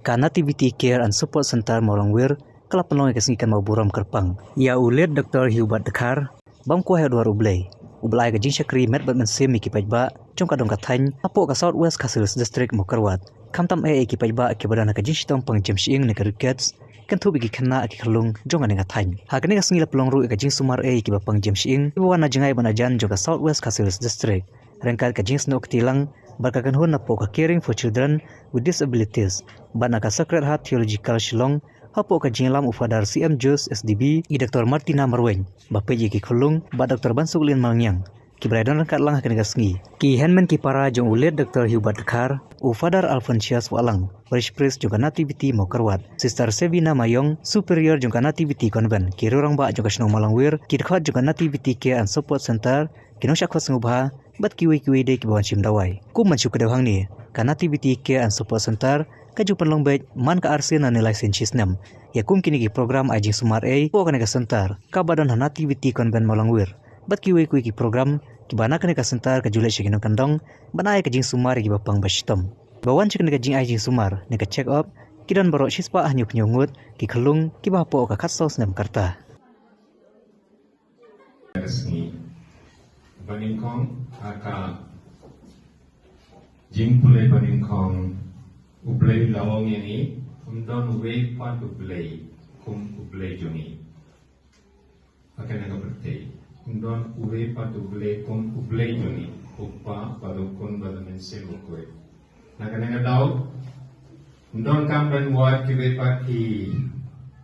ka Nativity Care and Support Center Molongwir kala pelong kesngikan mau buram kerpang. Ya ulet Dr. Hubert Dekar bam ko hedwar ublay. Ublay ka jing syakri met bat mensim mi kipajba jong kadong kathany apo ka Southwest Castles District Mokarwat. Kamtam kipajba ke badana ka jing sitong pang Jamshing ne Crickets kan tu bigi kena ki khalung jong ane kathany. Hakane ka sngila pelong ru ka jing sumar ki bapang Jamshing iwana jengai banajan jong ka Southwest Castles District. Rengkat ka jing snok tilang barkakan hun na po ka Caring for Children with Disabilities bana ka Sacred Heart Theological Shillong hapo ka jinglam ufadar CM Jus SDB i Dr. Martina Marweng bape ki khulung ba Dr. Bansuglin Mangyang ki bradan rengkat lang ka sngi ki henmen ki para jong ulet Dr. Hubert Dekar ufadar Alphonsius Walang Parish Priest jong Nativity Mokarwat Sister Sevina Mayong Superior jong Nativity Convent ki rorang ba jong Kasnong Malangwir ki dekat jong Nativity Care and Support Center kinong syakwas ngubha bat kiwi-kiwi de ki bawan sim dawai ku manchu ka dawhang ni ka Nativity Care and Support Center kaju penlongbet man ka arsin na nilai sensisnem ya kum kini ki program ajing sumar po ka center ka badan Nativity Convent Molongwir bat kiwi-kiwi ki program ki bana ka center ka julai shigino kandong bana ka jing sumar ki bapang bashitom bawan chik ka jing ajing sumar ne ka check up kidan baro shispa ahnyuk nyungut ki khalung ki bapo ka khatsos nem karta Baningkong aka jimpule baningkong ublay lawong ini umdon way part ublay ublay jongi akan naga bertei umdon way part ublay ublay jongi uppa balukun balamense bukwe naga daw umdon kamban ward ki way part ki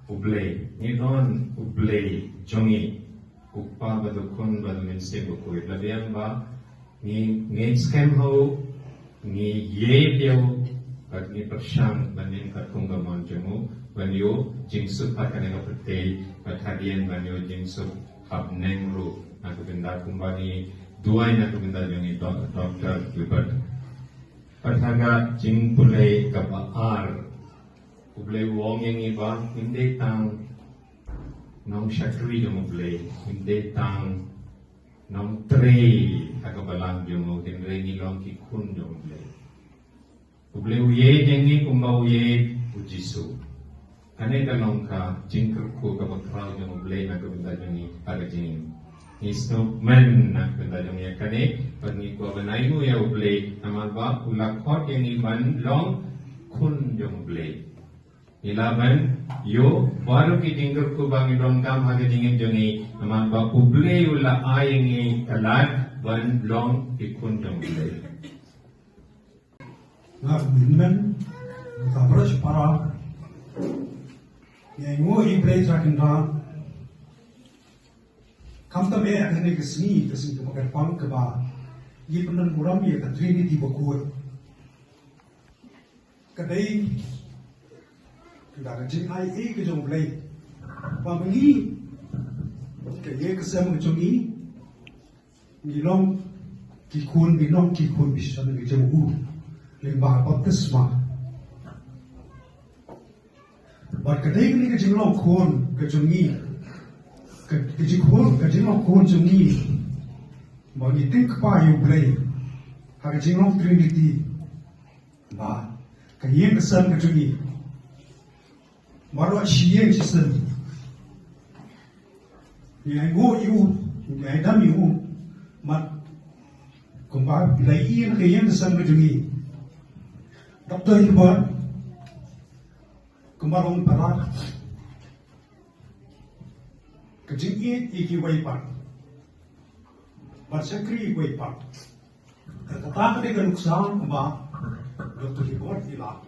ublay ni don ublay jongi uppa badukun balamense bukwe labian ba ni scam ho ni ye dio at ni persyang banin katung gamon jemu banyo jingsu pakanega pete pathadian banyo jingsu habneng ru aku benda kumbani duai na benda jongi Dr. Hubert pathaga jing pulai kabaar ublay wong yang iba hindi tang nong syakri jong ublay hindi tang nong trei agabalang jong hindi nilong kikun jong ublay ublay uye jengi kumba uye ujisu kane kalong ka jingkerku kabakraw jong ublay na kabenda jongi aga jingin isno men na kabenda jongi kane pagni ko banay mo ya ublay namalba ulakot yang iban long kun jong ublay ilaban yo baru ki jingger ku bangi dong kam haga jingin jongi naman ba ublay ula ayengi kalat ban long ikun jong ublay na minmen kabros para yang ngo iblay trakin ra kam ta me akane kesni to magar pang ke ba ye penan muram ye ka Trinity bakut kadai jing ai ke jong blay pa mengi ke ye ke sem ke jong ni long ki kun bisan ke jong u ling ba baptisma bar ke dei ni ke jing long kun ke jong ni ke jing long kun jong ni ba ni tik pa yu blay ha ke jing long Trinity ba ke ye ke sem ke jong ni Marwa shiyeng sisen, yang go yu, yang dam yu, mat kumpa bilai ian kayang kesan kejungi. Dr. Hubert, kumarong parat, kejing iki waipat, barsakri waipat. Tetapi dengan usaha kumpa Dr. Hubert hilang.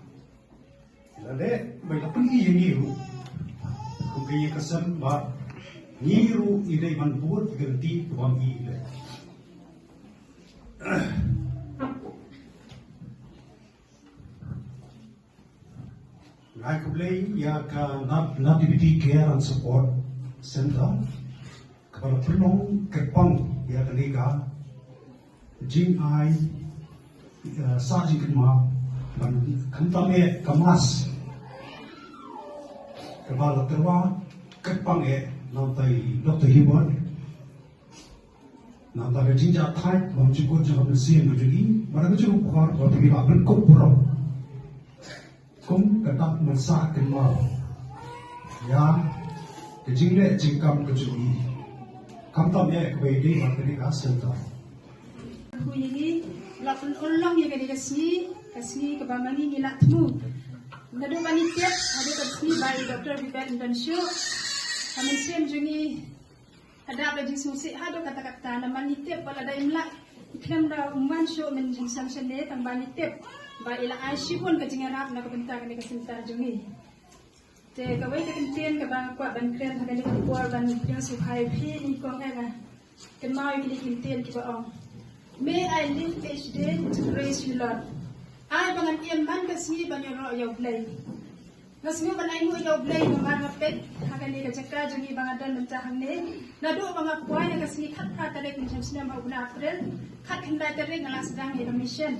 Lade may lapang iya niru kung kaya kasan ba niru iday manbuot ganti tuwang ile Nakablay ya ka Nativity Care and Support Center kapala pelong kerpang ya kanega jing ay sa jing kenma kantame kamas kepala terwa kerpang nantai Dr. Hubert nantai jinja thai mam cukup jangan mesin begini mana cukup bukan waktu kita berkumpul kum ketak mensa kenmal ya kejingle jingkam kejuni kamtam ya kebedi makni kasenta Aku ini lapun ulang ya kasih kebamani nilak temu. Nado panitia ada kasih by Dr. Vivek Indonesia. Kami siam jungi ada baju musik hado kata-kata nama nitip pada ada imlak iklim da umman show menjing samsene tambah nitip ba ila aishi pun kejingan rap nak bentar kami kesentar jungi. Te kawai kekentian ke bang kuat ban kren kali kuat ban yang sukai pi ni kong ega. Kenmau kili kentian ki baong. May I live each day to praise you, Lord. I bangan iam man kasih banyak roh yau play. Ngasih ban ai mu yau play ngamar ngapet hakan ni kecaka jungi bangadan mentahang ni. Nado bangak kuai yang kasih kat tarik macam senam au guna April kat kendai tarik ngalas sedang ni mission.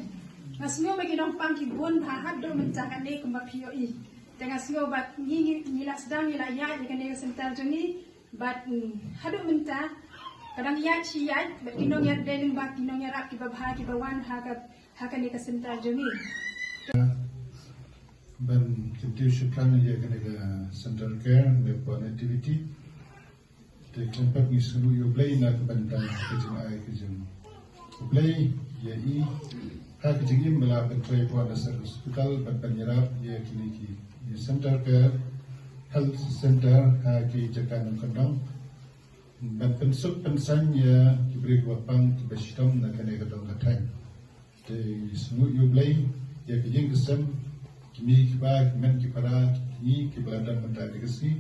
Ngasih bagi nong pang kibun hahat do mentahang ni kumba POE. Tengah sio bat ni nila sedang nila ya ikan ni kesentar jungi bat hadu mentah kadang ya ciai berkinong ya dening bak kinong ya rak kibabha kibawan hakan ni kesentar jungi ban kintiu syukran ya kena center care me activity te kelompok ni sulu yo play na kebantai kejeng ai kejeng play ya i ha kejeng im bela pentrai po dasar hospital ban penyerap ya kliniki ya center care health center ha ki jakan kondong ban pensuk pensanya diberi wapang kebasitom na kena kadang katang te sulu yo play ya kejeng kesem kimi kiba kimen kipara kini kibadang mentari kesi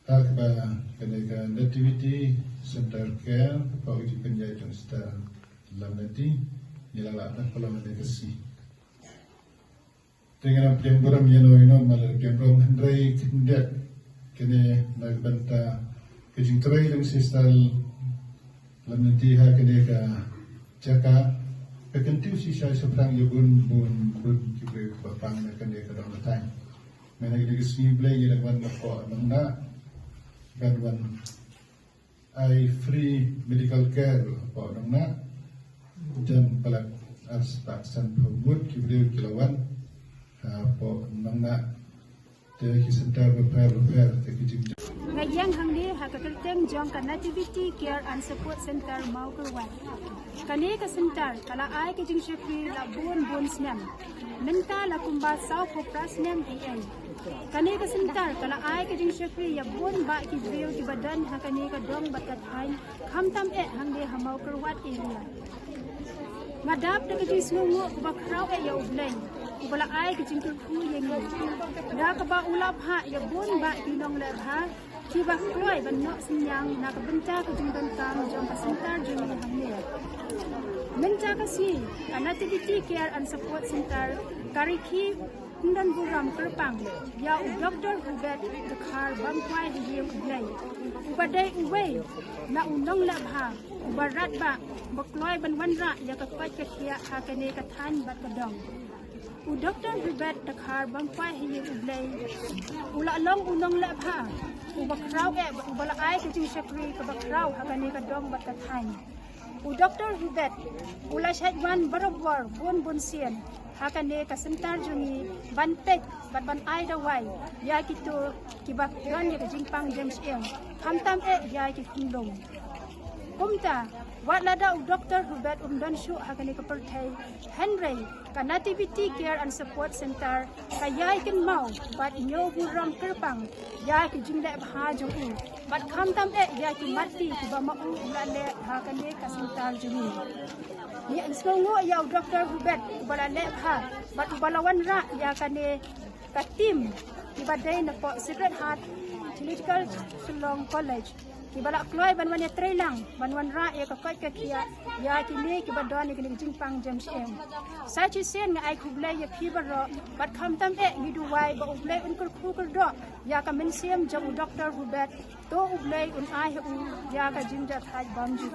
tak ba kena activity center care apa uji penjaya jong star dalam nanti nilala nak pola mentari kesi dengan pemburam yano malah pemburam hendrai kindet kena nak banta kejing terai dalam sistal dalam nanti ha kena ka jaka kekentiu si saya seberang ya bun kibri bapang nak kena ke dalam time. Mana kita kesini belai ya lawan nak nangna gadwan I free medical care apa nangna dan pelak aspaksan pembuat kibri kilawan apa nangna dia kisentar repair tekijing. Ngayang hangdi hakakertem jong Connectivity Care and Support Center mau keluar. Kani ke center kala ai ke jing syukri la bun snam. Menta la kumba sau kopras nem ai. Kani ke center kala ai ke jing syukri ya bun ba ki view ki badan hakani ke dong bakat hain khamtam hangdi hamau keluar area. Ngadap de ke jing sungu bakrau ya ublai. Ubala ai ke jing ku yang da ka ba ulap ha ya bun ba kinong le ha kiba kloy ban no sinyang na ka benta ka jing bentang jong ka center jing hamne menta ka si Connectivity Care and Support Center kariki kundan buram kerpang ya Dr. Vivek Dakhar bangkwai di ublai ubadai uwei na unong la bha ubarat ba bakloy ban wanra ya ka kwat ka khia ha kane ka than bat kadong Dr. Vivek Dakhar bangkwai hi ublai ula long unong la bha ubakraw ubala ai ka jing syakri ka bakraw hakani ka dong bat ka than Dr. Vivek ula syadwan barabwar bun sien hakane ka sentar jungi bantek ban ai dawai ya kitu kibak gan ya ka jingpang James Eng khamtam ya ki kundong kumta wat lada Dr. Vivek dan syu hakane ka perthai Henry Connectivity Care and Support Center kayai ken mau bat nyo buram kerpang ya ki jingle bha jong bat khamtam ya ki mati ki ba mau ulale hakane ka sentar jungi ni ansngo ya Dr. Vivek ubala le bha bat ubalawan ra ya kane ka tim ibadai na po Sacred Heart Theological Shillong College kibala kloy banwan ya trailang banwan ra ya ka kai ka kia ya kini kibadon ni kini jingpang James M sa chi sen nga ai kublai ya phibaro bat khamtam mi duwai ba ublai un kur do ya ka mensiam jam Dr. Vivek to ublai un ai ya ka jinja thai bam ju